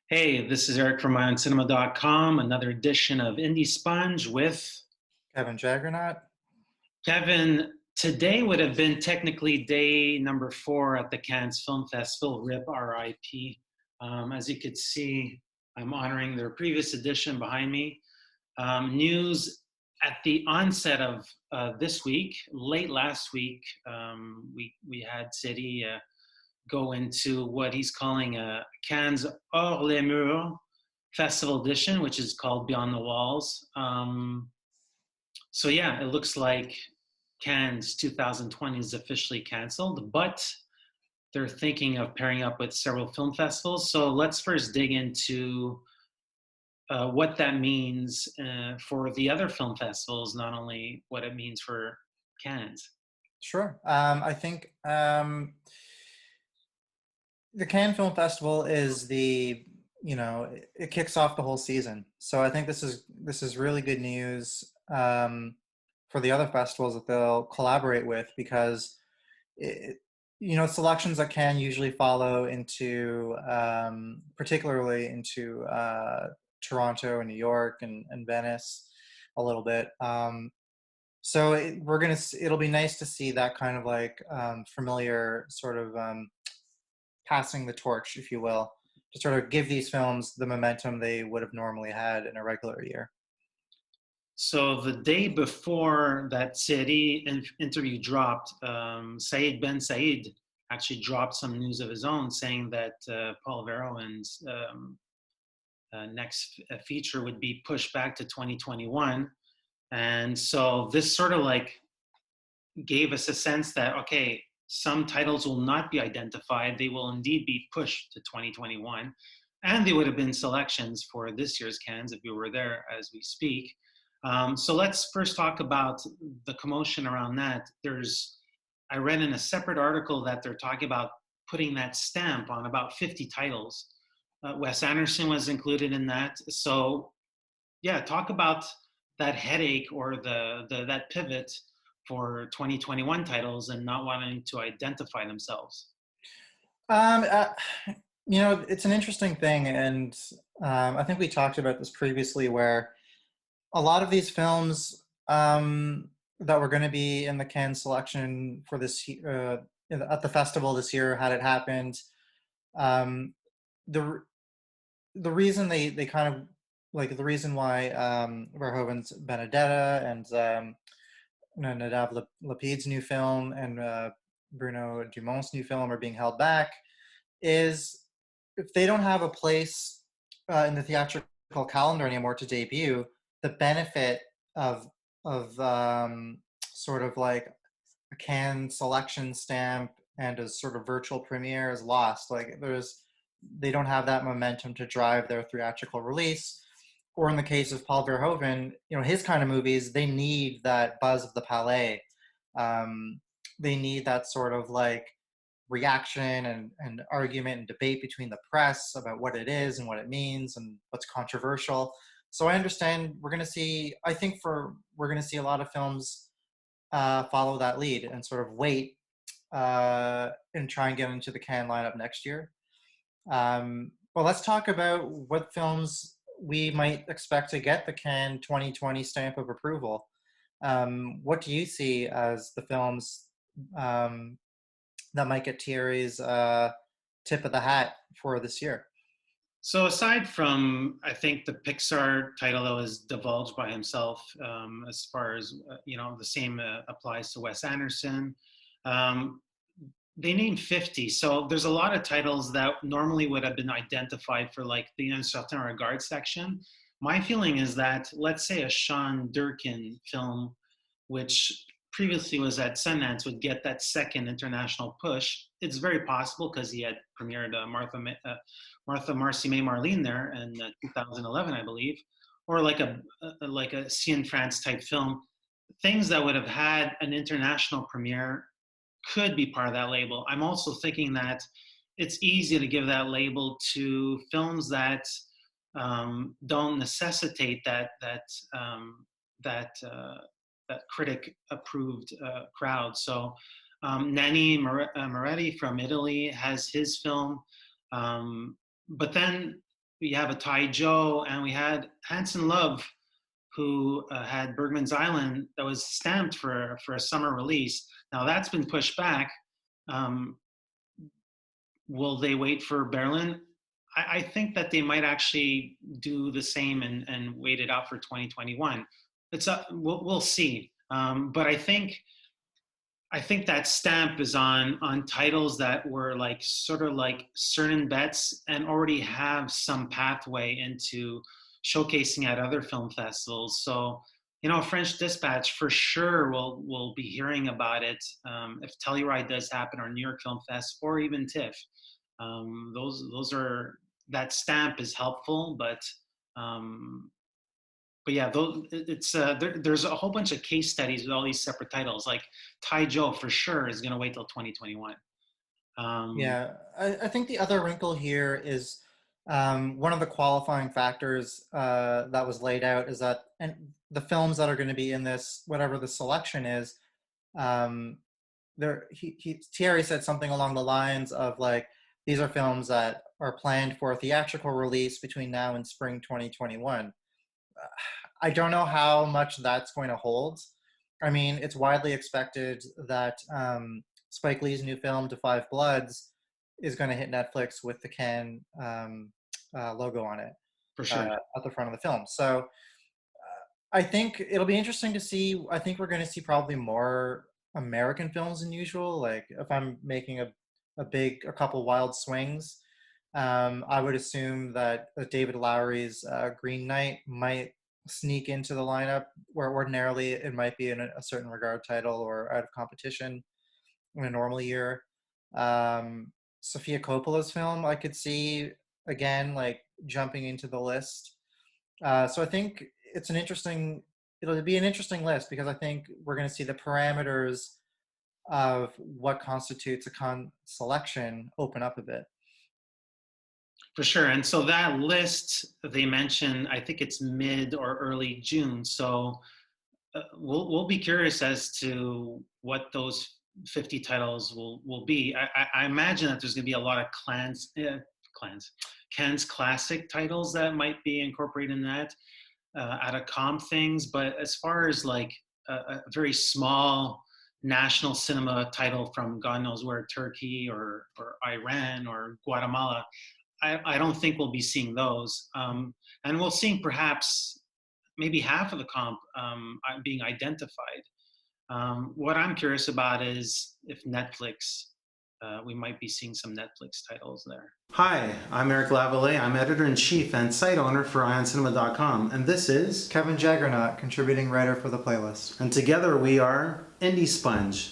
Hey, this is Eric from MyOwnCinema.com, another edition of Indie Sponge with Kevin Jaggernaut. Kevin. Today would have been technically day number 4 at the Cannes Film Festival, RIP RIP. As you could see, I'm honoring their previous edition behind me. News at the onset of this week, late last week, we had City go into what he's calling a Cannes Hors les Murs Festival edition, which is called Beyond the Walls. So yeah, it looks like Cannes 2020 is officially canceled, but they're thinking of pairing up with several film festivals. So let's first dig into what that means for the other film festivals, not only what it means for Cannes. Sure. I think the Cannes Film Festival is it kicks off the whole season. So I think this is really good news for the other festivals that they'll collaborate with because it, selections that can usually follow into particularly into Toronto and New York and Venice a little bit. So it'll be nice to see that kind of like familiar sort of passing the torch, if you will, to sort of give these films the momentum they would have normally had in a regular year. So the day before that City interview dropped, Saeed Ben Said actually dropped some news of his own, saying that Paul Verhoeven's next feature would be pushed back to 2021. And so this sort of like gave us a sense that, okay, some titles will not be identified. They will indeed be pushed to 2021. And they would have been selections for this year's Cannes if you were there as we speak. So let's first talk about the commotion around that. I read in a separate article that they're talking about putting that stamp on about 50 titles. Wes Anderson was included in that. So yeah, talk about that headache or that pivot for 2021 titles and not wanting to identify themselves. Um, uh, it's an interesting thing, and I think we talked about this previously, where a lot of these films that were going to be in the Cannes selection for at the festival this year, had it happened, um, the the reason they kind of like the reason why Verhoeven's Benedetta and Nadav Lapid's new film and Bruno Dumont's new film are being held back is if they don't have a place in the theatrical calendar anymore to debut, the benefit of sort of like a Cannes selection stamp and a sort of virtual premiere is lost. Like they don't have that momentum to drive their theatrical release. Or in the case of Paul Verhoeven, his kind of movies, they need that buzz of the Palais. Um, they need that sort of like reaction and argument and debate between the press about what it is and what it means and what's controversial. So I understand I think we're going to see a lot of films follow that lead and sort of wait and try and get into the Cannes lineup next year. Well, let's talk about what films we might expect to get the Cannes 2020 stamp of approval. What do you see as the films um, that might get Thierry's tip of the hat for this year? So aside from, I think the Pixar title that was divulged by himself, as far as the same applies to Wes Anderson. Um, they named 50, so there's a lot of titles that normally would have been identified for like the Un Certain Regard section. My feeling is that, let's say, a Sean Durkin film, which previously was at Sundance, would get that second international push. It's very possible because he had premiered Martha Marcy May Marlene there in 2011, I believe, or like a See in France type film. Things that would have had an international premiere could be part of that label. I'm also thinking that it's easy to give that label to films that don't necessitate that that critic approved crowd. So Nanni Moretti from Italy has his film, but then we have a Tai Joe, and we had Hanson Love, who had Bergman's Island that was stamped for a summer release. Now that's been pushed back. Um, will they wait for Berlin? I think that they might actually do the same and wait it out for 2021. It's we'll see. But I think that stamp is on titles that were like sort of like certain bets and already have some pathway into showcasing at other film festivals. So, French Dispatch for sure will be hearing about it if Telluride does happen, or New York Film Fest, or even TIFF. Those are that stamp is helpful, um, but yeah, there's a whole bunch of case studies with all these separate titles. Like Tai Joe for sure is going to wait till 2021. Um, Yeah, I think the other wrinkle here is one of the qualifying factors that was laid out is that and the films that are going to be in this, whatever the selection is, um, Thierry said something along the lines of like, these are films that are planned for a theatrical release between now and spring 2021. I don't know how much that's going to hold. I mean, it's widely expected that Spike Lee's new film, *Da 5 Bloods*, is going to hit Netflix with the Cannes logo on it for sure. at the front of the film. So I think it'll be interesting to see. I think we're going to see probably more American films than usual. Like if I'm making a couple wild swings, I would assume that David Lowery's Green Knight might sneak into the lineup, where ordinarily it might be in a certain regard title or out of competition in a normal year. Sofia Coppola's film, I could see again, like jumping into the list. So I think it'll be an interesting list because I think we're going to see the parameters of what constitutes a selection open up a bit. For sure. And so that list they mentioned, I think it's mid or early June. So we'll be curious as to what those 50 titles will be. I imagine that there's going to be a lot of Cannes classic titles that might be incorporated in that out of comp things. But as far as like a very small national cinema title from God knows where, Turkey or Iran or Guatemala, I don't think we'll be seeing those. And we'll see perhaps maybe half of the comp being identified. What I'm curious about is if Netflix, we might be seeing some Netflix titles there. Hi, I'm Eric Lavallee. I'm editor-in-chief and site owner for IonCinema.com, and this is Kevin Jaggernaut, contributing writer for the playlist. And together we are Indie Sponge.